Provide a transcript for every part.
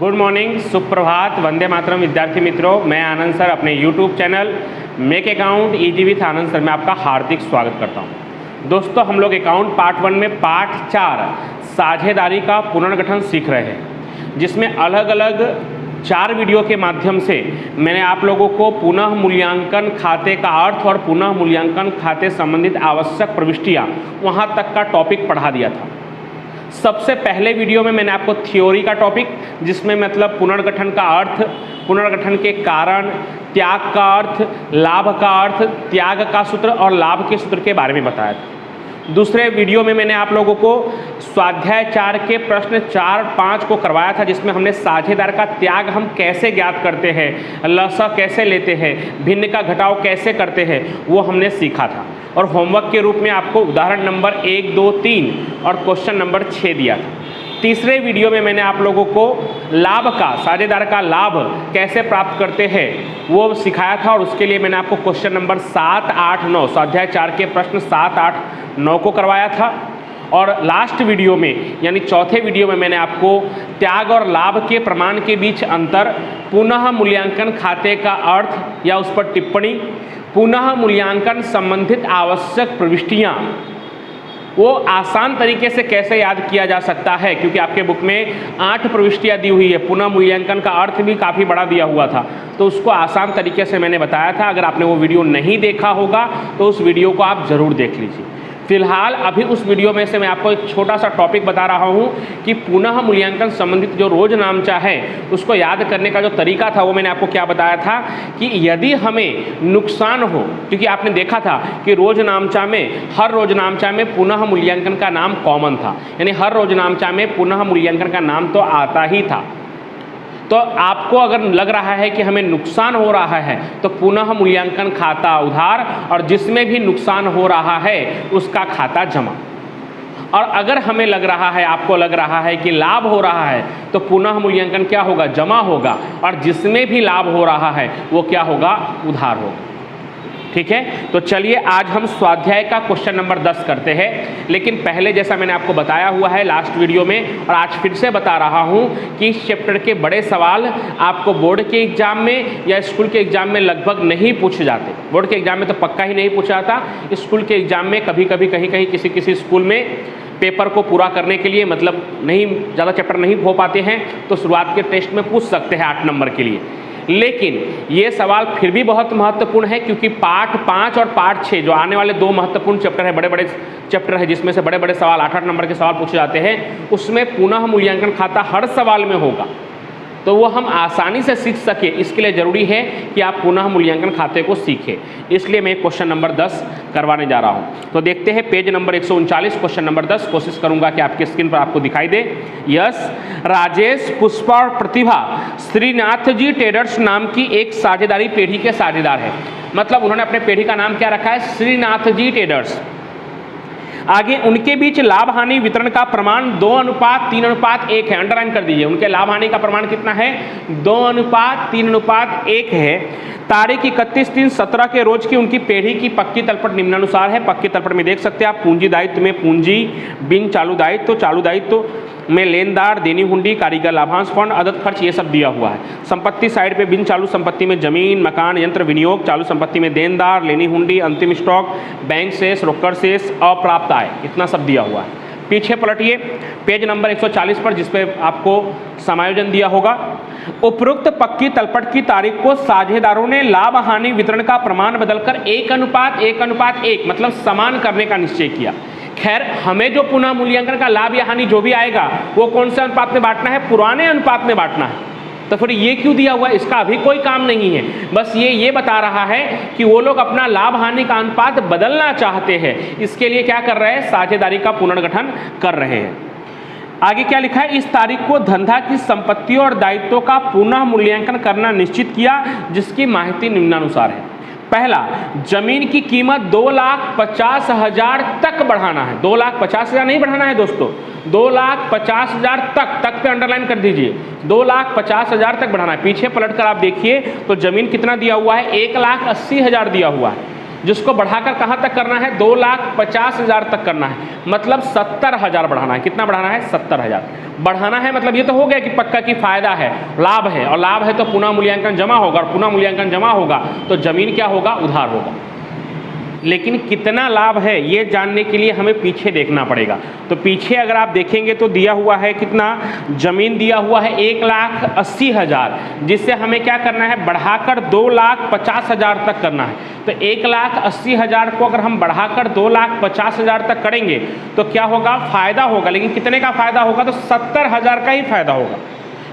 Good morning, सुप्रभात, वंदे मातरम विद्यार्थी मित्रों। मैं आनंद सर अपने YouTube channel make account easy with Anand sir में आपका हार्दिक स्वागत करता हूं। दोस्तों, हम लोग अकाउंट पार्ट 1 में पार्ट 4 साझेदारी का पुनर्गठन सीख रहे हैं, जिसमें अलग अलग 4 वीडियो के माध्यम से मैंने आप लोगों को पुनः मूल्यांकन खाते का अर्थ और पुनः मूल्यांकन खाते संबंधित आवश्यक प्रविष्टियाँ वहाँ तक का टॉपिक पढ़ा दिया था। सबसे पहले वीडियो में मैंने आपको थ्योरी का टॉपिक, जिसमें मतलब पुनर्गठन का अर्थ, पुनर्गठन के कारण, त्याग का अर्थ, लाभ का अर्थ, त्याग का सूत्र और लाभ के सूत्र के बारे में बताया था। दूसरे वीडियो में मैंने आप लोगों को स्वाध्याय 4 के प्रश्न 4-5 को करवाया था, जिसमें हमने साझेदार का त्याग हम कैसे ज्ञात करते हैं, लसा कैसे लेते हैं, भिन्न का घटाव कैसे करते हैं, वो हमने सीखा था। और होमवर्क के रूप में आपको उदाहरण नंबर 1, 2, 3 और क्वेश्चन नंबर 6 दिया था। तीसरे वीडियो में मैंने आप लोगों को लाभ का, साझेदार का लाभ कैसे प्राप्त करते हैं वो सिखाया था, और उसके लिए मैंने आपको क्वेश्चन नंबर 7, 8, 9 स्वाध्याय 4 के प्रश्न 7, 8, 9 को करवाया था। और लास्ट वीडियो में यानी चौथे वीडियो में मैंने आपको त्याग और लाभ के प्रमाण के बीच अंतर, पुनः मूल्यांकन खाते का अर्थ या उस पर टिप्पणी, पुनः मूल्यांकन संबंधित आवश्यक प्रविष्टियाँ, वो आसान तरीके से कैसे याद किया जा सकता है, क्योंकि आपके बुक में 8 प्रविष्टियाँ दी हुई है, पुनः मूल्यांकन का अर्थ भी काफ़ी बड़ा दिया हुआ था, तो उसको आसान तरीके से मैंने बताया था। अगर आपने वो वीडियो नहीं देखा होगा तो उस वीडियो को आप ज़रूर देख लीजिए। फिलहाल अभी उस वीडियो में से मैं आपको एक छोटा सा टॉपिक बता रहा हूं कि पुनः मूल्यांकन संबंधित जो रोज नामचा है उसको याद करने का जो तरीका था वो मैंने आपको क्या बताया था कि यदि हमें नुकसान हो, क्योंकि आपने देखा था कि रोज नामचा में, हर रोज नामचा में पुनः मूल्यांकन का नाम कॉमन था, यानी हर रोज नामचा में पुनः मूल्यांकन का नाम तो आता ही था। तो आपको अगर लग रहा है कि हमें नुकसान हो रहा है तो पुनः मूल्यांकन खाता उधार, और जिसमें भी नुकसान हो रहा है उसका खाता जमा। और अगर हमें लग रहा है, आपको लग रहा है कि लाभ हो रहा है तो पुनः मूल्यांकन क्या होगा, जमा होगा, और जिसमें भी लाभ हो रहा है वो क्या होगा, उधार होगा। ठीक है, तो चलिए आज हम स्वाध्याय का क्वेश्चन नंबर 10 करते हैं। लेकिन पहले, जैसा मैंने आपको बताया हुआ है लास्ट वीडियो में और आज फिर से बता रहा हूं कि इस चैप्टर के बड़े सवाल आपको बोर्ड के एग्जाम में या स्कूल के एग्जाम में लगभग नहीं पूछे जाते। बोर्ड के एग्जाम में तो पक्का ही नहीं पूछा जाता, स्कूल के एग्जाम में कभी कभी कहीं किसी स्कूल में पेपर को पूरा करने के लिए, मतलब नहीं ज़्यादा चैप्टर नहीं हो पाते हैं तो शुरुआत के टेस्ट में पूछ सकते हैं 8 नंबर के लिए। लेकिन ये सवाल फिर भी बहुत महत्वपूर्ण है, क्योंकि पार्ट 5 और पार्ट 6 जो आने वाले 2 महत्वपूर्ण चैप्टर है, बड़े बड़े चैप्टर है, जिसमें से बड़े बड़े सवाल 8-8 नंबर के सवाल पूछे जाते हैं, उसमें पुनः मूल्यांकन खाता हर सवाल में होगा। तो वो हम आसानी से सीख सके, इसके लिए ज़रूरी है कि आप पुनः मूल्यांकन खाते को सीखें। इसलिए मैं क्वेश्चन नंबर 10 करवाने जा रहा हूँ। तो देखते हैं पेज नंबर 139, क्वेश्चन नंबर 10। कोशिश करूँगा कि आपके स्क्रीन पर आपको दिखाई दे। यस, राजेश, पुष्पा और प्रतिभा श्रीनाथ जी ट्रेडर्स नाम की एक साझेदारी पेढ़ी के साझेदार है। मतलब उन्होंने अपने पेढ़ी का नाम क्या रखा है, श्रीनाथ जी ट्रेडर्स। आगे उनके बीच लाभ हानि वितरण का प्रमाण 2:3:1 है। अंडरलाइन कर दीजिए, उनके लाभ हानि का प्रमाण कितना है, 2:3:1 है। तारीख 31/3/17 के रोज की उनकी पेढ़ी की पक्की तलपट निम्नानुसार है। पक्की तलपट में देख सकते हैं आप, पूंजी दायित्व में पूंजी बिन चालू दायित्व में लेनदार, देनी हुंडी, कारीगर लाभांश फंड, अदद खर्च, ये सब दिया हुआ है। संपत्ति साइड पे बिन चालू संपत्ति में जमीन, मकान, यंत्र, विनियोग, चालू संपत्ति में देनदार, लेनी हुंडी, अंतिम स्टॉक, बैंक शेष, रोकड़ शेष, अप्राप्त आय, इतना सब दिया हुआ है। पीछे पलटिए पेज नंबर 140 पर, जिसपे आपको समायोजन दिया होगा। उपरोक्त पक्की तलपट की तारीख को साझेदारों ने लाभ हानि वितरण का प्रमाण बदलकर 1:1:1 मतलब समान करने का निश्चय किया। खैर, हमें जो पुनः मूल्यांकन का लाभ या हानि जो भी आएगा वो कौन से अनुपात में बांटना है, पुराने अनुपात में बांटना है। तो फिर ये क्यों दिया हुआ है, इसका अभी कोई काम नहीं है। बस ये बता रहा है कि वो लोग अपना लाभ हानि का अनुपात बदलना चाहते हैं, इसके लिए क्या कर रहे हैं, साझेदारी का पुनर्गठन कर रहे हैं। आगे क्या लिखा है, इस तारीख को धंधा की संपत्तियों और दायित्वों का पुनः मूल्यांकन करना निश्चित किया, जिसकी माहिती निम्नानुसार है। पहला, जमीन की कीमत 2,50,000 तक बढ़ाना है। 2,50,000 नहीं बढ़ाना है दोस्तों, 2,50,000 तक पे अंडरलाइन कर दीजिए, 2,50,000 तक बढ़ाना है। पीछे पलट कर आप देखिए तो जमीन कितना दिया हुआ है, 1,80,000 दिया हुआ है। जिसको बढ़ाकर कहाँ तक करना है, 2,50,000 तक करना है, मतलब 70,000 बढ़ाना है। कितना बढ़ाना है, 70,000 बढ़ाना है। मतलब ये तो हो गया कि पक्का की फायदा है, लाभ है, और लाभ है तो पुनः मूल्यांकन जमा होगा, और पुनः मूल्यांकन जमा होगा तो जमीन क्या होगा, उधार होगा। लेकिन कितना लाभ है ये जानने के लिए हमें पीछे देखना पड़ेगा। तो पीछे अगर आप देखेंगे तो दिया हुआ है कितना, जमीन दिया हुआ है 1,80,000, जिससे हमें क्या करना है, बढ़ाकर 2,50,000 तक करना है। तो 1,80,000 को अगर हम बढ़ाकर 2,50,000 तक करेंगे तो क्या होगा, फायदा होगा। लेकिन कितने का फायदा होगा, तो 70,000 का ही फायदा होगा,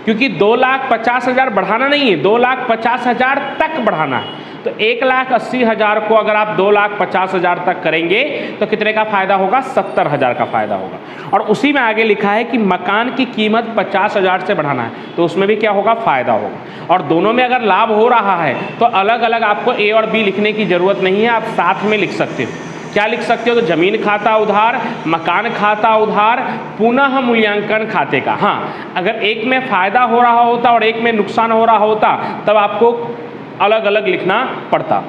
क्योंकि 2,50,000 बढ़ाना नहीं है, 2,50,000 तक बढ़ाना है। तो 1,80,000 को अगर आप 2,50,000 तक करेंगे तो कितने का फायदा होगा, 70,000 का फायदा होगा। और उसी में आगे लिखा है कि मकान की कीमत 50,000 से बढ़ाना है, तो उसमें भी क्या होगा, फायदा होगा। और दोनों में अगर लाभ हो रहा है तो अलग अलग आपको ए और बी लिखने की जरूरत नहीं है, आप साथ में लिख सकते हो। क्या लिख सकते हो, तो जमीन खाता उधार, मकान खाता उधार, पुनः मूल्यांकन खाते का। हाँ, अगर एक में फायदा हो रहा होता और एक में नुकसान हो रहा होता तब आपको अलग अलग लिखना पड़ता।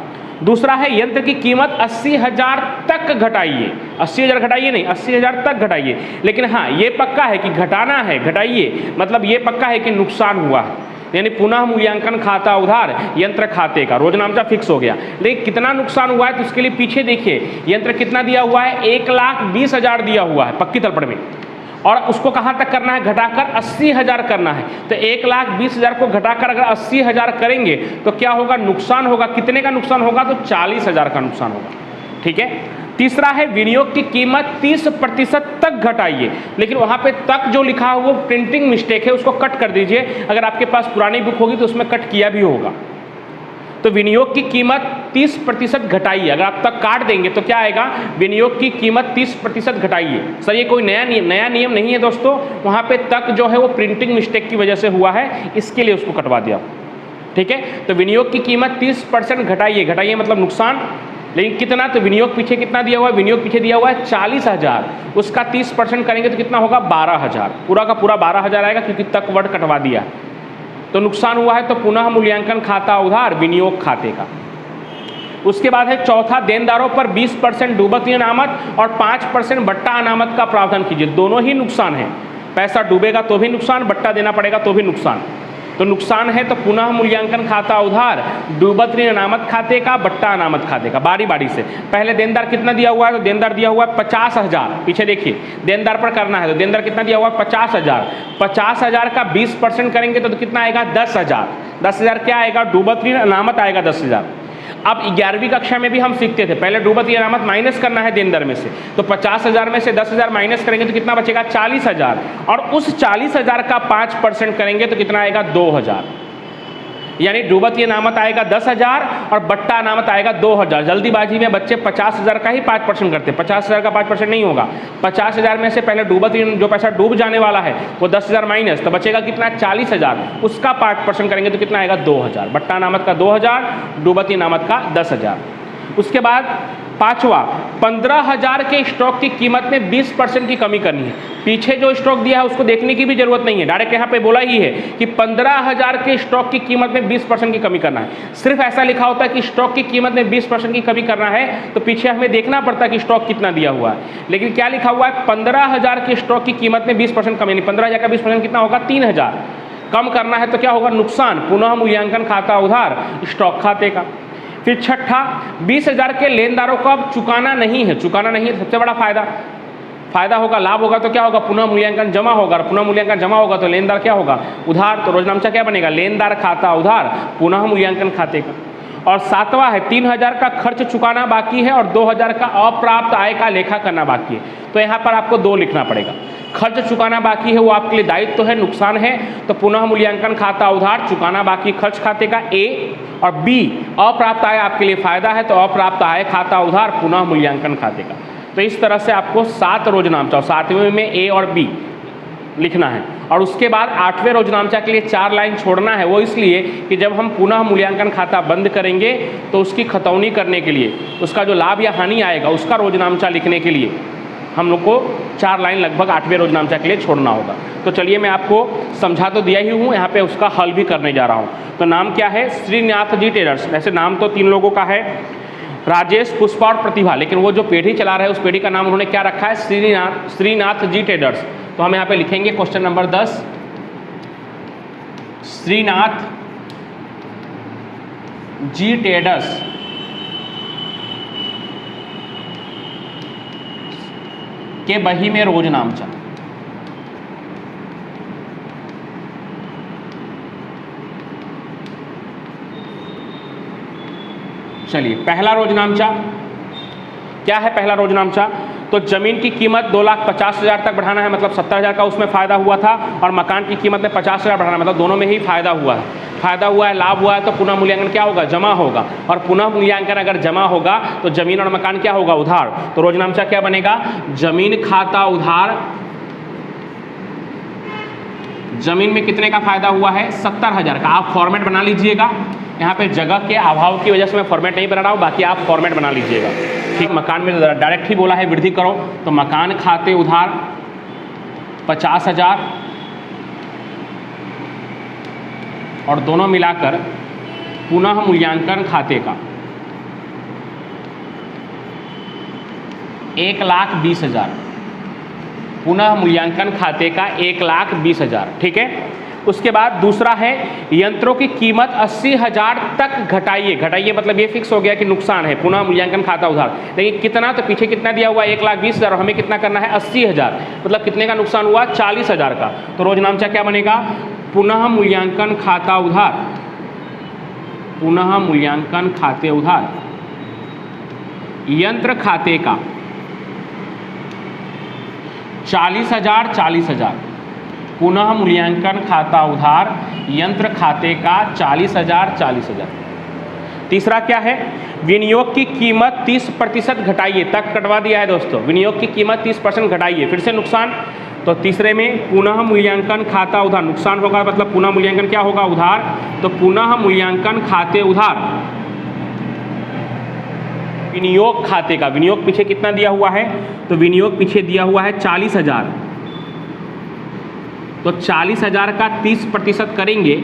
दूसरा है, यंत्र की कीमत 80,000 तक घटाइए। 80,000 घटाइए नहीं, 80,000 तक घटाइए। लेकिन हाँ, ये पक्का है कि घटाना है, घटाइए, मतलब ये पक्का है कि नुकसान हुआ है, यानी पुनः मूल्यांकन खाता उधार, यंत्र खाते का रोजनामचा फिक्स हो गया। लेकिन कितना नुकसान हुआ है तो उसके लिए पीछे देखिए, यंत्र कितना दिया हुआ है, 1,20,000 दिया हुआ है पक्की तलपड़ में, और उसको कहाँ तक करना है, घटाकर 80,000 करना है। तो 1,20,000 को घटाकर अगर 80,000 करेंगे तो क्या होगा, नुकसान होगा। कितने का नुकसान होगा, तो 40,000 का नुकसान होगा। ठीक है। तीसरा है, विनियोग की कीमत 30% तक घटाइए। लेकिन वहाँ पे तक जो लिखा है वो प्रिंटिंग मिस्टेक है, उसको कट कर दीजिए। अगर आपके पास पुरानी बुक होगी तो उसमें कट किया भी होगा। तो विनियोग की कीमत 30% घटाइए। अगर आप तक काट देंगे तो क्या आएगा, विनियोग की कीमत 30% घटाइए। सर ये कोई नया नियम नहीं है दोस्तों, वहाँ पे तक जो है वो प्रिंटिंग मिस्टेक की वजह से हुआ है, इसके लिए उसको कटवा दिया। ठीक है। तो विनियोग की कीमत 30% घटाइए। घटाइए मतलब नुकसान, लेकिन कितना, तो विनियोग पीछे कितना दिया हुआ है, विनियोग पीछे दिया हुआ है 40,000, उसका 30% करेंगे तो कितना होगा, 12,000। पूरा का पूरा 12,000 आएगा, क्योंकि तक वर्ड कटवा दिया। तो नुकसान हुआ है तो पुनः मूल्यांकन खाता उधार, विनियोग खाते का। उसके बाद है चौथा, देनदारों पर 20% डूबती अनामत और 5% बट्टा अनामत का प्रावधान कीजिए। दोनों ही नुकसान है, पैसा डूबेगा तो भी नुकसान, बट्टा देना पड़ेगा तो भी नुकसान। तो नुकसान है तो पुनः मूल्यांकन खाता उधार, डूबत ऋण अनामत खाते का, बट्टा अनामत खाते का, बारी बारी से। पहले देनदार कितना दिया हुआ है, तो देनदार दिया हुआ है 50,000। पीछे देखिए, देनदार पर करना है तो देनदार कितना दिया हुआ है, 50,000। 50,000 का 20% करेंगे तो कितना आएगा, 10,000। 10,000 क्या आएगा, डूबत ऋण अनामत आएगा 10,000। अब 11वीं कक्षा में भी हम सीखते थे, पहले डूबत ऋण अनामत माइनस करना है देनदार में से। तो 50,000 में से 10,000 माइनस करेंगे तो कितना बचेगा, 40,000। और उस 40,000 का 5% करेंगे तो कितना आएगा, 2,000। यानी डूबत ऋण अनामत आएगा 10,000 और बट्टा अनामत आएगा 2,000। जल्दीबाजी में बच्चे 50,000 का ही 5% करते हैं, 50,000 का 5% नहीं होगा। 50,000 में से पहले डूबत ऋण जो पैसा डूब जाने वाला है वो 10,000 माइनस, तो बचेगा कितना, 40,000। उसका 5% करेंगे तो कितना आएगा, 2,000। बट्टा अनामत का 2,000, डूबत ऋण अनामत का 10,000। उसके बाद पांचवा, 15,000 के स्टॉक की कीमत में 20% की कमी करनी है। पीछे जो स्टॉक दिया है उसको देखने की भी जरूरत नहीं है, डायरेक्ट यहाँ पे बोला ही है कि 15,000 के स्टॉक की कीमत में 20% की कमी करना है। सिर्फ ऐसा लिखा होता है कि स्टॉक की कीमत में 20% की कमी करना है, तो पीछे हमें देखना पड़ता है कि स्टॉक कितना दिया हुआ है। लेकिन क्या लिखा हुआ है, 15,000 के स्टॉक की कीमत में 20% कमी नहीं। 15,000 का 20% कितना होगा, 3,000। कम करना है तो क्या होगा, नुकसान, पुनः मूल्यांकन खाता उधार, स्टॉक खाते का। फिर छठा, 20,000 के लेनदारों को अब चुकाना नहीं है। चुकाना नहीं है, सबसे बड़ा फायदा होगा, लाभ होगा तो क्या होगा, पुनः मूल्यांकन जमा होगा। और पुनः मूल्यांकन जमा होगा तो लेनदार क्या होगा, उधार। तो रोजनामचा क्या बनेगा, लेनदार खाता उधार, पुनः मूल्यांकन खाते का। और सातवां है, 3,000 का खर्च चुकाना बाकी है और 2,000 का अप्राप्त आय का लेखा करना बाकी है। तो यहाँ पर आपको 2 लिखना पड़ेगा। खर्च चुकाना बाकी है वो आपके लिए दायित्व है, नुकसान है, तो पुनः मूल्यांकन खाता उधार, चुकाना बाकी खर्च खाते का ए। और बी, अप्राप्त आय आपके लिए फायदा है, तो अप्राप्त आय खाता उधार, पुनः मूल्यांकन खाते का। तो इस तरह से आपको 7 रोजनामचा, 7वें में ए और बी लिखना है। और उसके बाद 8वें रोजनामचा के लिए 4 लाइन छोड़ना है। वो इसलिए कि जब हम पुनः मूल्यांकन खाता बंद करेंगे तो उसकी खतौनी करने के लिए, उसका जो लाभ या हानि आएगा उसका रोजनामचा लिखने के लिए हम लोग को 4 लाइन लगभग 8वें रोजनामचा के लिए छोड़ना होगा। तो चलिए मैं आपको समझा तो दिया ही हूँ, यहाँ पे उसका हल भी करने जा रहा हूँ। तो नाम क्या है, श्रीनाथ जी टेलर्स। वैसे नाम तो 3 लोगों का है, राजेश, पुष्पा और प्रतिभा, लेकिन वो जो पेढ़ी चला रहे हैं उस पेढ़ी का नाम उन्होंने क्या रखा है? श्रीनाथ जी ट्रेडर्स। तो हम यहाँ पे लिखेंगे question number 10, Shrinath ji traders के बही में रोज नामचा। चलिए, पहला रोज नामचा क्या है? पहला रोज नामचा तो जमीन की कीमत 2,50,000 तक बढ़ाना है, मतलब 70,000 का उसमें फ़ायदा हुआ था, और मकान की कीमत में 50,000 बढ़ाना, मतलब दोनों में ही फ़ायदा हुआ है। फ़ायदा हुआ है, लाभ हुआ है, तो पुनः मूल्यांकन क्या होगा? जमा होगा। और पुनः मूल्यांकन अगर जमा होगा तो जमीन और मकान क्या होगा? उधार। तो रोज नामचा क्या बनेगा? जमीन खाता उधार। जमीन में कितने का फ़ायदा हुआ है? 70,000 का। आप फॉर्मेट बना लीजिएगा, यहाँ पे जगह के अभाव की वजह से मैं फॉर्मेट नहीं बना रहा हूँ, बाकी आप फॉर्मेट बना लीजिएगा। ठीक, मकान में डायरेक्ट ही बोला है वृद्धि करो, तो मकान खाते उधार 50,000 और दोनों मिलाकर पुनः मूल्यांकन खाते का 1,20,000, पुनः मूल्यांकन खाते का 1,20,000। ठीक है। उसके बाद दूसरा है यंत्रों की कीमत 80,000 तक घटाइए। घटाइए मतलब ये फिक्स हो गया कि नुकसान है, पुनः मूल्यांकन खाता उधार। देखिए कितना, तो पीछे कितना दिया हुआ है? 1,20,000, और हमें कितना करना है? 80,000, मतलब कितने का नुकसान हुआ? 40,000 का। तो रोज नामचा क्या बनेगा? पुनः मूल्यांकन खाता उधार, पुनः मूल्यांकन खाते उधार यंत्र खाते का 40,000 40,000, पुनः मूल्यांकन खाता उधार यंत्र खाते का 40,000 40,000। तीसरा क्या है? विनियोग की कीमत 30% घटाइए। तक कटवा दिया है दोस्तों, विनियोग की कीमत 30% घटाइए, फिर से नुकसान। तो तीसरे में पुनः मूल्यांकन खाता उधार, नुकसान होगा मतलब पुनः मूल्यांकन क्या होगा? उधार। तो पुनः मूल्यांकन खाते उधार विनियोग खाते का, विनियोग पीछे कितना दिया हुआ है? तो विनियोग पीछे दिया हुआ है 40,000, तो 40,000 का 30% करेंगे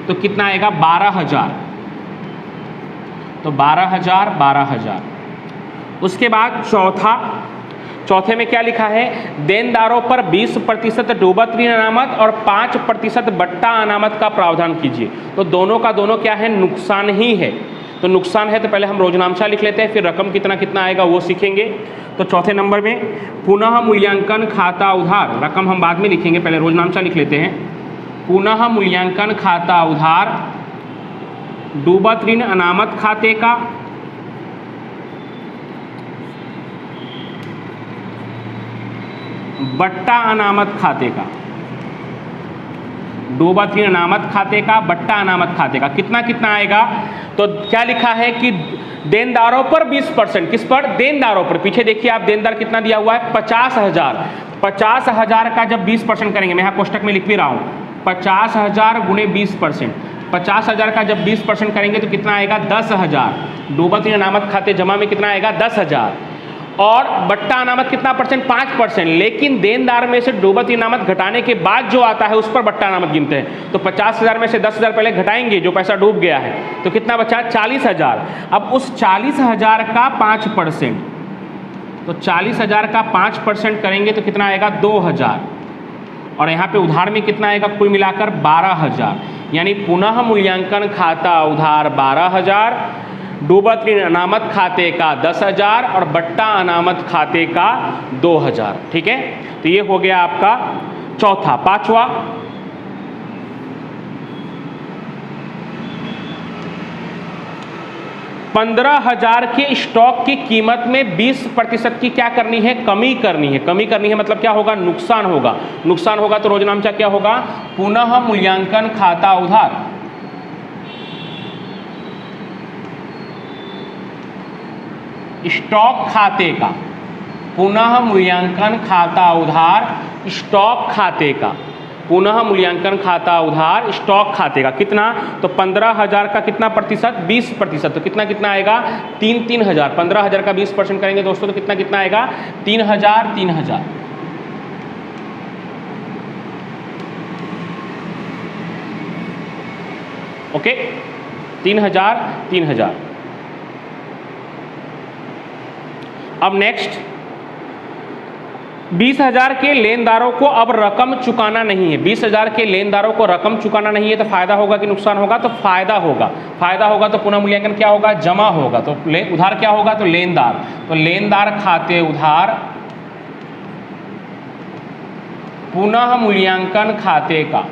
तो कितना आएगा? 12,000। तो 12,000 12,000। उसके बाद चौथे में क्या लिखा है? देनदारों पर 20% डूबत ऋण अनामत और 5% बट्टा अनामत का प्रावधान कीजिए। तो दोनों का दोनों क्या है? नुकसान ही है। तो नुकसान है तो पहले हम रोजनामचा लिख लेते हैं, फिर रकम कितना कितना आएगा वो सीखेंगे। तो चौथे नंबर में पुनः मूल्यांकन खाता उधार, रकम हम बाद में लिखेंगे, पहले रोजनामचा लिख लेते हैं। पुनः मूल्यांकन खाता उधार डूबत ऋण अनामत खाते का बट्टा अनामत खाते का, डूबत ऋण अनामत खाते का बट्टा अनामत खाते का कितना कितना आएगा? तो क्या लिखा है कि देनदारों पर 20%, किस पर? देनदारों पर। पीछे देखिए आप, देनदार कितना दिया हुआ है? 50,000। 50,000 का जब 20% करेंगे, मैं यहाँ कोष्टक में लिख भी रहा हूँ, 50,000 गुणे 20%, 50,000 का जब 20% करेंगे तो कितना आएगा? 10,000। डूबत ऋण अनामत खाते जमा में कितना आएगा? 10,000। और बट्टा अनामत कितना परसेंट? 5%। लेकिन देनदार में से डूबत ऋण अनामत घटाने के बाद जो आता है उस पर बट्टा अनामत गिनते हैं। तो 50,000 में से 10,000 पहले घटाएंगे, जो पैसा डूब गया है, तो कितना बचा? 40,000। अब उस 40,000 का 5%, तो 40,000 का 5% करेंगे तो कितना आएगा? 2,000। और यहाँ पे उधार में कितना आएगा? कुल मिलाकर 12,000। यानी पुनः मूल्यांकन खाता उधार 12,000, डूबत ऋण अनामत खाते का 10,000 और बट्टा अनामत खाते का 2,000। ठीक है, तो ये हो गया आपका चौथा। पांचवा, 15,000 के स्टॉक की कीमत में 20% की क्या करनी है? कमी करनी है। कमी करनी है मतलब क्या होगा? नुकसान होगा। नुकसान होगा तो रोजनामचा क्या होगा? पुनः मूल्यांकन खाता उधार स्टॉक खाते का, पुनः मूल्यांकन खाता उधार स्टॉक खाते का, पुनः मूल्यांकन खाता उधार स्टॉक खाते का कितना? तो 15,000 का कितना प्रतिशत? 20%। तो कितना कितना आएगा? 3,000। 15,000 का 20% करेंगे दोस्तों तो कितना कितना आएगा? 3,000 3,000। ओके, 3,000 3,000। अब नेक्स्ट 20,000 के लेनदारों को अब रकम चुकाना नहीं है। 20,000 के लेनदारों को रकम चुकाना नहीं है तो फायदा होगा कि नुकसान होगा? तो फायदा होगा। फायदा होगा तो पुनः मूल्यांकन क्या होगा? जमा होगा। तो उधार क्या होगा? तो लेनदार। तो लेनदार खाते उधार पुनः मूल्यांकन खाते का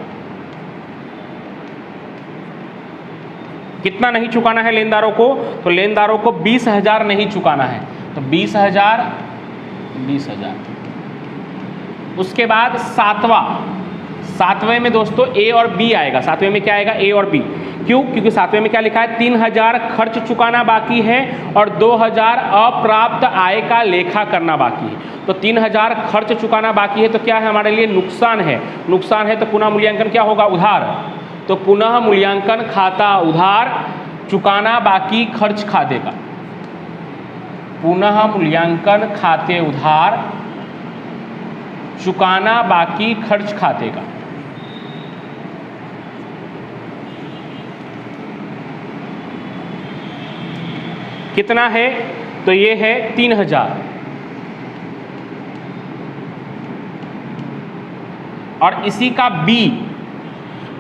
कितना नहीं चुकाना है लेनदारों को? तो लेनदारों को 20,000 नहीं चुकाना है। तो 20,000 उसके बाद सातवें में दोस्तों ए और बी आएगा। सातवें में क्या आएगा? ए और बी। क्यों? क्योंकि सातवें में क्या लिखा है? 3,000 खर्च चुकाना बाकी है और 2,000 अप्राप्त आय का लेखा करना बाकी है। तो 3,000 खर्च चुकाना बाकी है तो क्या है? हमारे लिए नुकसान है। नुकसान है तो पुनः मूल्यांकन क्या होगा? उधार। तो पुनः मूल्यांकन खाता उधार चुकाना बाकी खर्च खाते का। पुनः मूल्यांकन खाते उधार चुकाना बाकी खर्च खाते का। कितना है? तो ये है 3,000 और इसी का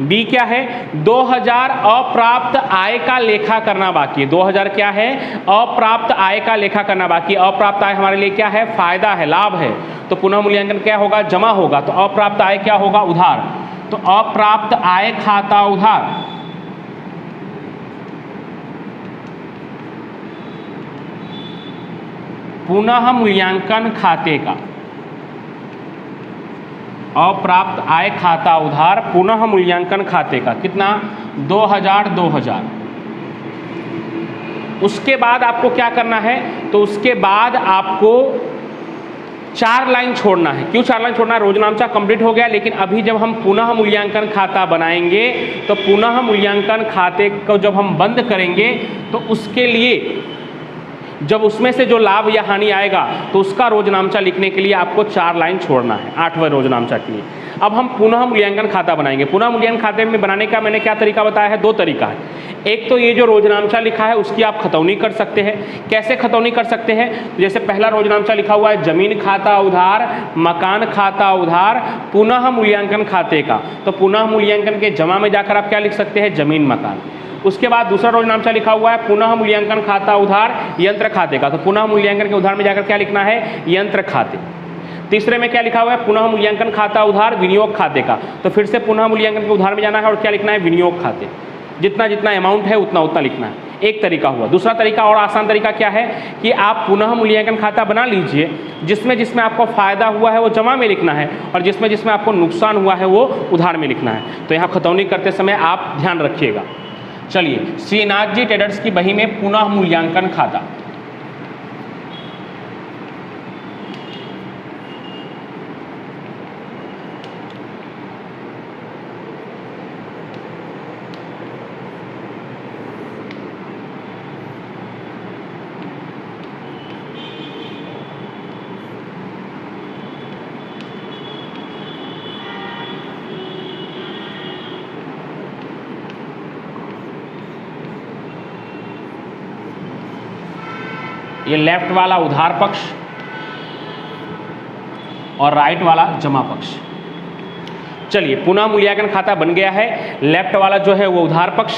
बी क्या है? 2,000 अप्राप्त आय का लेखा करना बाकी है। 2,000 क्या है? अप्राप्त आय का लेखा करना बाकी। अप्राप्त आय हमारे लिए क्या है? फायदा है, लाभ है। तो पुनः मूल्यांकन क्या होगा? जमा होगा। तो अप्राप्त आय क्या होगा? उधार। तो अप्राप्त आय खाता उधार पुनः मूल्यांकन खाते का। अप्राप्त आय खाता उधार पुनः मूल्यांकन खाते का कितना? 2,000। उसके बाद आपको क्या करना है? तो उसके बाद आपको 4 लाइन छोड़ना है। क्यों 4 लाइन छोड़ना है? रोजनामचा कंप्लीट हो गया, लेकिन अभी जब हम पुनः मूल्यांकन खाता बनाएंगे तो पुनः मूल्यांकन खाते को जब हम बंद करेंगे तो उसके लिए जब उसमें से जो लाभ या हानि आएगा तो उसका रोजनामचा लिखने के लिए आपको 4 लाइन छोड़ना है 8वें रोजनामचा के लिए। अब हम पुनः मूल्यांकन खाता बनाएंगे। पुनः मूल्यांकन खाते में बनाने का मैंने क्या तरीका बताया है? 2 तरीका है। एक तो ये जो रोजनामचा लिखा है उसकी आप खतौनी कर सकते हैं। कैसे खतौनी कर सकते हैं? जैसे पहला रोजनामचा लिखा हुआ है जमीन खाता उधार, मकान खाता उधार, पुनः मूल्यांकन खाते का। तो पुनः मूल्यांकन के जमा में जाकर आप क्या लिख सकते हैं? जमीन मकान। उसके बाद दूसरा रोजनामचा लिखा हुआ है पुनः मूल्यांकन खाता उधार यंत्र खाते का। तो पुनः मूल्यांकन के उधार में जाकर क्या लिखना है? यंत्र खाते। तीसरे में क्या लिखा हुआ है? पुनः मूल्यांकन खाता उधार विनियोग खाते का। तो फिर से पुनः मूल्यांकन के उधार में जाना है और क्या लिखना है? विनियोग खाते। जितना जितना अमाउंट है उतना लिखना है। एक तरीका हुआ। दूसरा तरीका और आसान तरीका क्या है कि आप पुनः मूल्यांकन खाता बना लीजिए, जिसमें आपको फायदा हुआ है वो जमा में लिखना है और जिसमें आपको नुकसान हुआ है वो उधार में लिखना है। तो यहाँ खतौनी करते समय आप ध्यान रखिएगा। चलिए, श्रीनाथ जी ट्रेडर्स की बही में पुनः मूल्यांकन खाता। ये लेफ्ट वाला उधार पक्ष और राइट वाला जमा पक्ष। चलिए, पुनः मूल्यांकन खाता बन गया है। लेफ्ट वाला जो है वो उधार पक्ष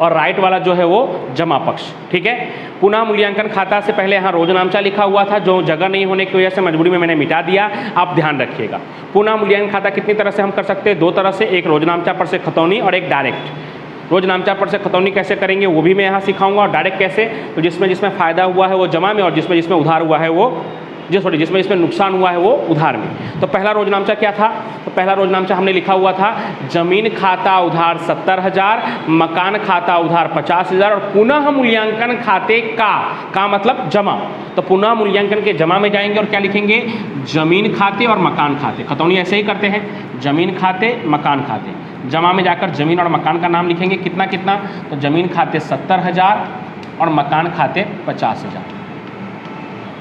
और राइट वाला जो है वो जमा पक्ष। ठीक है। पुनः मूल्यांकन खाता से पहले यहाँ रोजनामचा लिखा हुआ था, जो जगह नहीं होने की वजह से मजबूरी में मैंने मिटा दिया। आप ध्यान रखिएगा। पुनः मूल्यांकन खाता कितनी तरह से हम कर सकते हैं? 2 तरह से, एक रोजनामचा पर से खतौनी और एक डायरेक्ट। रोजनामचा पर से खतौनी कैसे करेंगे वो भी मैं यहाँ सिखाऊंगा, और डायरेक्ट कैसे, तो जिसमें फ़ायदा हुआ है वो जमा में और जिसमें उधार हुआ है वो जिसमें नुकसान हुआ है वो उधार में। तो पहला रोजनामचा क्या था? तो पहला रोजनामचा हमने लिखा हुआ था जमीन खाता उधार 70,000, मकान खाता उधार 50,000 और पुनः मूल्यांकन खाते का मतलब जमा। तो पुनः मूल्यांकन के जमा में जाएंगे और क्या लिखेंगे? जमीन खाते और मकान खाते। खतौनी ऐसे ही करते हैं, जमीन खाते मकान खाते। जमा में जाकर जमीन और मकान का नाम लिखेंगे, कितना कितना, तो जमीन खाते 70,000 और मकान खाते 50,000।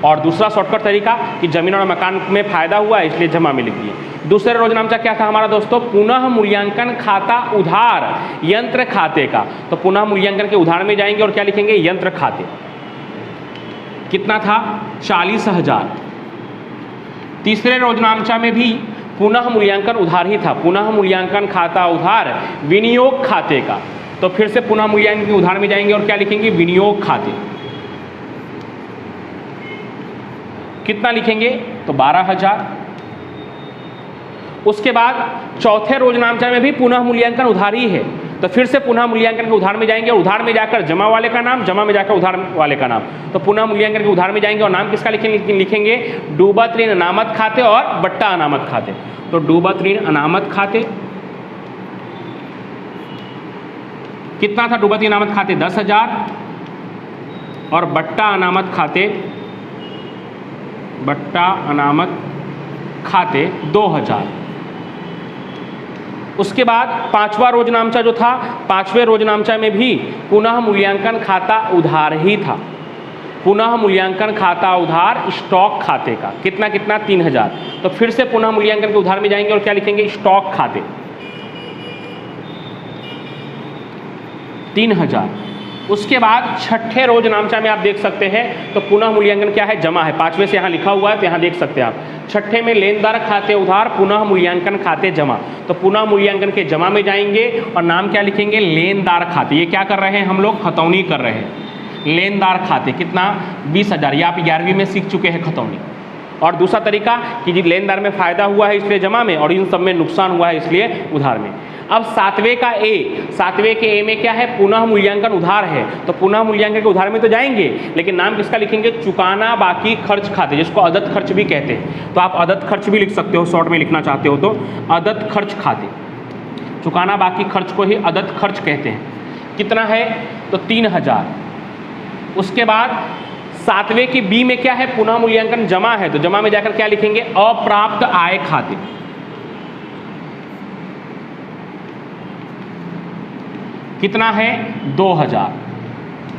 और दूसरा शॉर्टकट तरीका कि जमीन और मकान में फ़ायदा हुआ है इसलिए जमा में लिख दिए। दूसरा रोजनामचा क्या था हमारा दोस्तों? पुनः मूल्यांकन खाता उधार यंत्र खाते का। तो पुनः मूल्यांकन के उधार में जाएंगे और क्या लिखेंगे? यंत्र खाते। कितना था 40,000। तीसरे रोजनामचा में भी पुनः मूल्यांकन उधार ही था, पुनः मूल्यांकन खाता उधार विनियोग खाते का। तो फिर से पुनः मूल्यांकन के उधार में जाएंगे और क्या लिखेंगे, विनियोग खाते। कितना लिखेंगे, तो 12,000। उसके बाद चौथे रोजनामचा में भी पुनः मूल्यांकन उधार ही है, तो फिर से पुनः मूल्यांकन के उधार में जाएंगे, उधार में जाकर जमा वाले का नाम, जमा में जाकर उधार वाले का नाम। तो पुनः मूल्यांकन के उधार में जाएंगे और नाम किसका लिखेंगे, डूबत ऋण अनामत खाते और बट्टा अनामत खाते। तो डूबत ऋण अनामत खाते कितना था, डूबत ऋण अनामत खाते 10,000 और बट्टा अनामत खाते 2,000। उसके बाद पांचवा रोजनामचा जो था, पांचवें रोजनामचा में भी पुनः मूल्यांकन खाता उधार ही था, पुनः मूल्यांकन खाता उधार स्टॉक खाते का। कितना 3,000। तो फिर से पुनः मूल्यांकन के उधार में जाएंगे और क्या लिखेंगे, स्टॉक खाते 3,000। उसके बाद छठे रोजनामचा में आप देख सकते हैं, तो पुनः मूल्यांकन क्या है, जमा है। पांचवें से यहाँ लिखा हुआ है, तो यहाँ देख सकते हैं आप। छठे में लेनदार खाते उधार, पुनः मूल्यांकन खाते जमा। तो पुनः मूल्यांकन के जमा में जाएंगे और नाम क्या लिखेंगे, लेनदार खाते। ये क्या कर रहे हैं हम लोग, खतौनी कर रहे हैं। लेनदार खाते कितना 20,000, ये आप 11वीं में सीख चुके हैं खतौनी। और दूसरा तरीका कि जी लेनदार में फायदा हुआ है इसलिए जमा में, और इन सब में नुकसान हुआ है इसलिए उधार में। अब सातवें का ए, सातवें के ए में क्या है, पुनः मूल्यांकन उधार है। तो पुनः मूल्यांकन के उधार में तो जाएंगे, लेकिन नाम किसका लिखेंगे, चुकाना बाकी खर्च खाते, जिसको अदद खर्च भी कहते हैं। तो आप अदद खर्च भी लिख सकते हो, शॉर्ट में लिखना चाहते हो तो अदद खर्च खाते, चुकाना बाकी खर्च को ही अदद खर्च कहते हैं। कितना है, तो 3,000। उसके बाद सातवें की बी में क्या है, पुनः मूल्यांकन जमा है, तो जमा में जाकर क्या लिखेंगे, अप्राप्त आय खाते। कितना है, 2,000।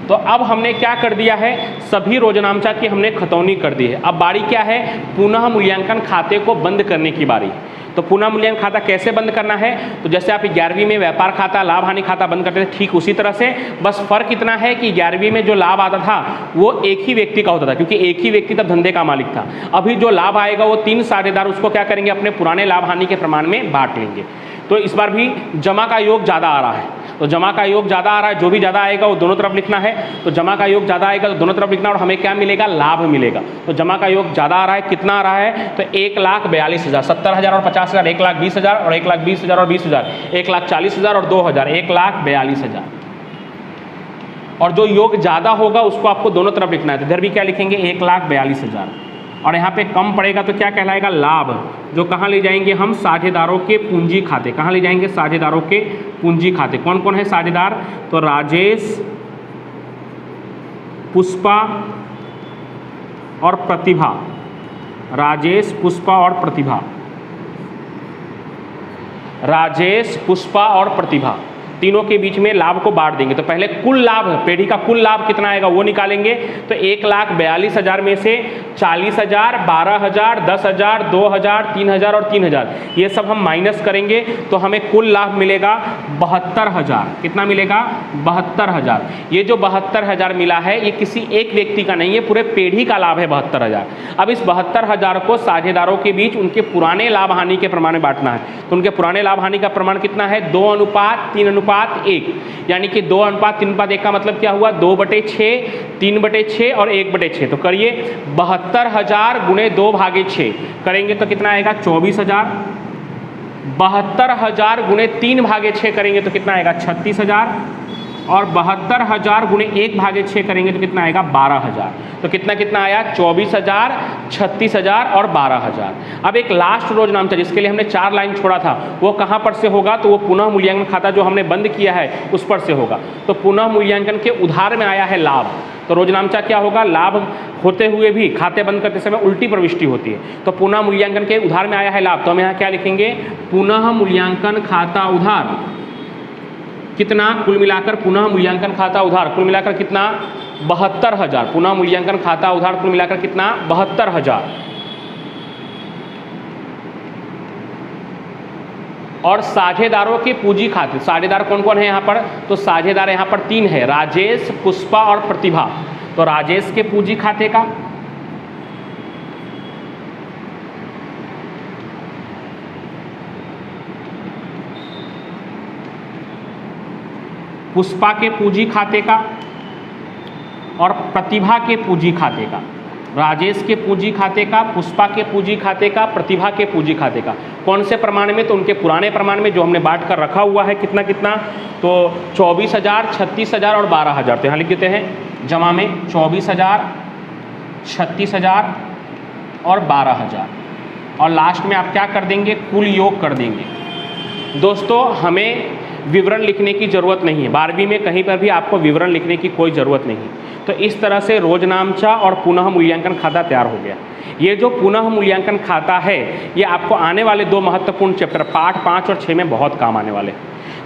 तो अब हमने क्या कर दिया है, सभी रोजनामचा की हमने खतौनी कर दी है। अब बारी क्या है, पुनः मूल्यांकन खाते को बंद करने की बारी। तो पुनः मूल्यांकन खाता कैसे बंद करना है, तो जैसे आप 11वीं में व्यापार खाता, लाभ हानि खाता बंद करते थे, ठीक उसी तरह से, बस फर्क इतना है कि 11वीं में जो लाभ आता था वो एक ही व्यक्ति का होता था, क्योंकि एक ही व्यक्ति तब धंधे का मालिक था। अभी जो लाभ आएगा वो 3 साझेदार उसको क्या करेंगे, अपने पुराने लाभ हानि के प्रमाण में बांट लेंगे। तो इस बार भी जमा का योग ज़्यादा आ रहा है, तो जमा का योग ज़्यादा आ रहा है, जो भी ज़्यादा आएगा वो दोनों तरफ लिखना है। तो जमा का योग ज़्यादा आएगा तो दोनों तरफ लिखना, और हमें क्या मिलेगा, लाभ मिलेगा। तो जमा का योग ज़्यादा आ रहा है, कितना आ रहा है, तो 1,42,000, 70,000 और 50,000, 1,20,000 और 1,20,000 और 20,000, 1,40,000 और 2,000, 1,42,000। और जो योग ज़्यादा होगा उसको आपको दोनों तरफ लिखना है, तो इधर भी क्या लिखेंगे, 1,42,000। और यहाँ पे कम पड़ेगा तो क्या कहलाएगा, लाभ, जो कहाँ ले जाएंगे हम, साझेदारों के पूंजी खाते। कहाँ ले जाएंगे, साझेदारों के पूंजी खाते। कौन कौन है साझेदार, तो राजेश, पुष्पा और प्रतिभा, राजेश, पुष्पा और प्रतिभा, राजेश, पुष्पा और प्रतिभा, तीनों के बीच में लाभ को बांट देंगे। तो पहले कुल लाभ, पेढ़ी का कुल लाभ कितना आएगा वो निकालेंगे। तो 1,42,000 में से 40,000, 12,000, 10,000, 2,000, 3,000 और 3,000 ये सब हम माइनस करेंगे तो हमें कुल लाभ मिलेगा 72,000। कितना मिलेगा, 72,000। ये जो 72,000 मिला है ये किसी एक व्यक्ति का नहीं है, पूरे पेढ़ी का लाभ है 72,000। अब इस 72,000 को साझेदारों के बीच उनके पुराने लाभ हानि के प्रमाण में बांटना है। तो उनके पुराने लाभ हानि का प्रमाण कितना है, 2:3:1, यानी कि 2:3:1 का मतलब क्या हुआ, 2/6, 3/6 और 1/6। तो करिए 72,000 गुणे 2/6 करेंगे तो कितना आएगा, 24,000। 72,000 गुणे 3/6 करेंगे तो कितना आएगा, 36,000। और 72,000 गुणे 1/6 करेंगे तो कितना आएगा, 12,000। तो कितना कितना आया, 24,000, 36,000 और 12,000। अब एक लास्ट रोजनामचा जिसके लिए हमने 4 लाइन छोड़ा था वो कहाँ पर से होगा, तो वो पुनः मूल्यांकन खाता जो हमने बंद किया है उस पर से होगा। तो पुनः मूल्यांकन के उधार में आया है लाभ, तो रोजनामचा क्या होगा, लाभ होते हुए भी खाते बंद करते समय उल्टी प्रविष्टि होती है। तो पुनः मूल्यांकन के उधार में आया है लाभ, तो हम यहाँ क्या लिखेंगे, पुनः मूल्यांकन खाता उधार कितना, कुल मिलाकर पुनः मूल्यांकन खाता उधार कुल मिलाकर कितना, 72,000। पुनः मूल्यांकन खाता उधार कुल मिलाकर कितना, 72,000। और साझेदारों के पूंजी खाते, साझेदार कौन कौन है यहाँ पर, तो साझेदार यहाँ पर 3 है, राजेश, पुष्पा और प्रतिभा। तो राजेश के पूंजी खाते का, पुष्पा के पूंजी खाते का और प्रतिभा के पूंजी खाते का। राजेश के पूंजी खाते का, पुष्पा के पूंजी खाते का, प्रतिभा के पूंजी खाते का। कौन से प्रमाण में? तो उनके पुराने प्रमाण में जो हमने बांट कर रखा हुआ है। कितना कितना? तो 24,000, 36,000 और 12,000। तो यहाँ लिख देते हैं जमा में 24,000, 36,000 और 12,000, और लास्ट में आप क्या कर देंगे? कुल योग कर देंगे। दोस्तों हमें विवरण लिखने की ज़रूरत नहीं है, 12वीं में कहीं पर भी आपको विवरण लिखने की कोई ज़रूरत नहीं। तो इस तरह से रोजनामचा और पुनः मूल्यांकन खाता तैयार हो गया। ये जो पुनः मूल्यांकन खाता है ये आपको आने वाले 2 महत्वपूर्ण चैप्टर पाठ 5 और 6 में बहुत काम आने वाले।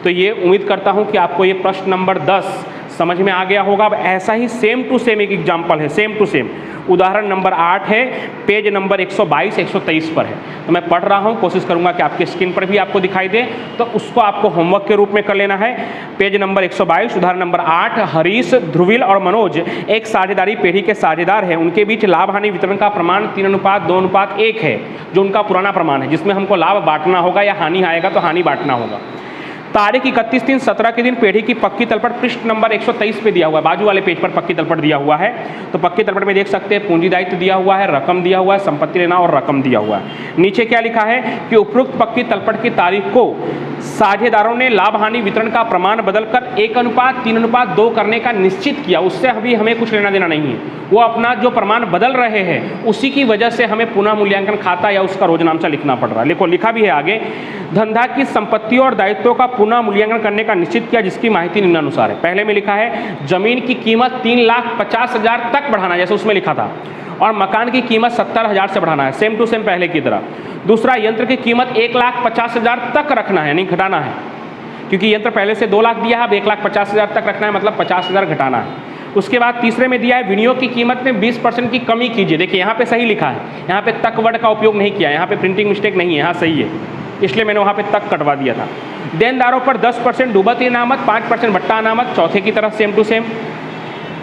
तो ये उम्मीद करता हूँ कि आपको ये प्रश्न नंबर 10 समझ में आ गया होगा। अब ऐसा ही सेम टू सेम एक एग्जाम्पल है, सेम टू सेम उदाहरण नंबर 8 है, पेज नंबर 122 123 पर है। तो मैं पढ़ रहा हूँ, कोशिश करूँगा कि आपके स्क्रीन पर भी आपको दिखाई दे, तो उसको आपको होमवर्क के रूप में कर लेना है। पेज नंबर 122 उदाहरण नंबर 8, हरीश, ध्रुवील और मनोज एक साझेदारी पेढ़ी के साझेदार हैं। उनके बीच लाभ हानि वितरण का प्रमाण 3:2:1 है, जो उनका पुराना प्रमाण है, जिसमें हमको लाभ बांटना होगा या हानि आएगा तो हानि बांटना होगा। तारीख 31/3/17 के दिन पेढ़ी की पक्की तलपट पृष्ठ नंबर 123 पे दिया हुआ है, बाजू वाले पेज पर पक्की तलपट दिया हुआ है। तो पक्की तलपट में देख सकते हैं पूंजी दायित्व दिया हुआ है, रकम दिया हुआ है, संपत्ति लेना और रकम दिया हुआ है। नीचे क्या लिखा है कि उपरोक्त पक्की तलपट की तारीख को साझेदारों ने लाभ हानि वितरण का प्रमाण बदलकर 1:3:2 करने का निश्चित किया। उससे अभी हमें कुछ लेना देना नहीं है, वो अपना जो प्रमाण बदल रहे हैं उसी की वजह से हमें पुनः मूल्यांकन खाता या उसका रोजनामचा लिखना पड़ रहा है। देखो लिखा भी है आगे, धंधा की संपत्तियों और दायित्वों का पुनः मूल्यांकन करने का निश्चित किया, जिसकी माहिती निम्नानुसार है। पहले में लिखा है जमीन की कीमत 3,50,000 तक बढ़ाना, जैसे उसमें लिखा था, और मकान की कीमत 70,000 से बढ़ाना है, सेम टू सेम पहले की तरह। दूसरा, यंत्र की कीमत 1,50,000 तक रखना है, नहीं घटाना है, क्योंकि यंत्र पहले से 2 लाख दिया है, अब 1,50,000 तक रखना है, मतलब 50,000 घटाना है। उसके बाद तीसरे में दिया है विनियोग की कीमत में 20% की कमी कीजिए। देखिए यहाँ पे सही लिखा है, यहाँ पे तक वर्ड का उपयोग नहीं किया, यहाँ पे प्रिंटिंग मिस्टेक नहीं है, यहाँ सही है, इसलिए मैंने वहाँ पे तक कटवा दिया था। देनदारों पर 10% डूबत इनामत, 5% भट्टा अनामत, चौथे की तरफ सेम टू सेम।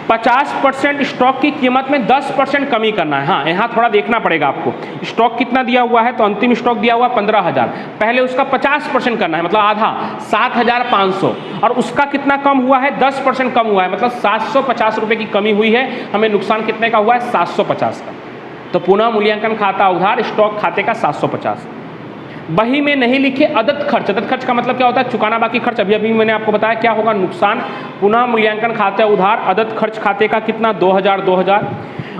50% स्टॉक की कीमत में 10% कमी करना है। हाँ, यहाँ थोड़ा देखना पड़ेगा आपको, स्टॉक कितना दिया हुआ है, तो अंतिम स्टॉक दिया हुआ 15,000, पहले उसका 50% करना है, मतलब आधा 7,500, और उसका कितना कम हुआ है, 10% कम हुआ है, मतलब 750 रुपये की कमी हुई है। हमें नुकसान कितने का हुआ है, 750 का। तो पुनः मूल्यांकन खाता उधार स्टॉक खाते का 750। बही में नहीं लिखे अदद खर्च, अदद खर्च का मतलब क्या होता है, चुकाना बाकी खर्च। अभी मैंने आपको बताया क्या होगा, नुकसान। पुनः मूल्यांकन खाते उधार अदद खर्च खाते का कितना, 2,000।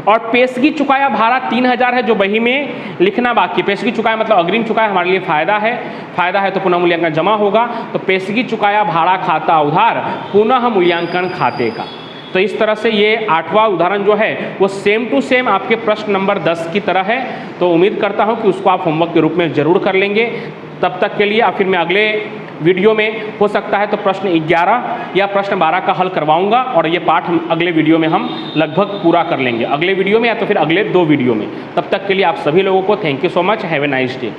और पेशगी चुकाया भाड़ा 3,000 है, जो बही में लिखना बाकी। पेशगी चुकाया मतलब अग्रिम चुकाया, हमारे लिए फायदा है तो पुनः मूल्यांकन जमा होगा। तो पेशगी चुकाया भाड़ा खाता उधार पुनः मूल्यांकन खाते का। तो इस तरह से ये 8वां उदाहरण जो है वो सेम टू सेम आपके प्रश्न नंबर 10 की तरह है। तो उम्मीद करता हूँ कि उसको आप होमवर्क के रूप में ज़रूर कर लेंगे। तब तक के लिए अब फिर मैं अगले वीडियो में हो सकता है तो प्रश्न 11 या प्रश्न 12 का हल करवाऊंगा, और ये पाठ हम अगले वीडियो में हम लगभग पूरा कर लेंगे, अगले वीडियो में या तो फिर अगले 2 वीडियो में। तब तक के लिए आप सभी लोगों को thank you so much, have a nice day.